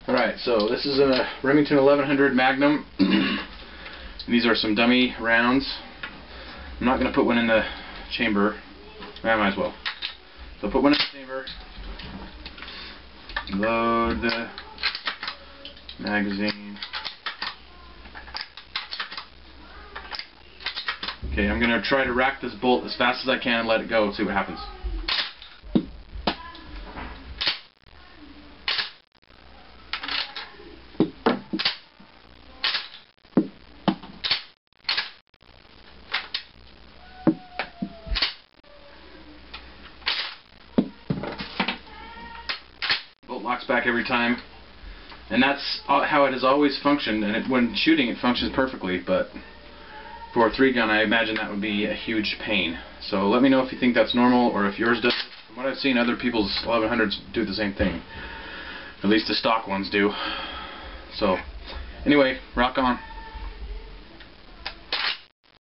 Alright, so this is a Remington 1100 Magnum. These are some dummy rounds. I'm not going to put one in the chamber. I might as well. So put one in the chamber. Load the magazine. Okay, I'm going to try to rack this bolt as fast as I can and let it go, see what happens. Bolt locks back every time, and that's how it has always functioned, and when shooting it functions perfectly, but for a 3-gun I imagine that would be a huge pain. So let me know if you think that's normal or if yours does. From what I've seen, other people's 1100s do the same thing. At least the stock ones do. So anyway, rock on.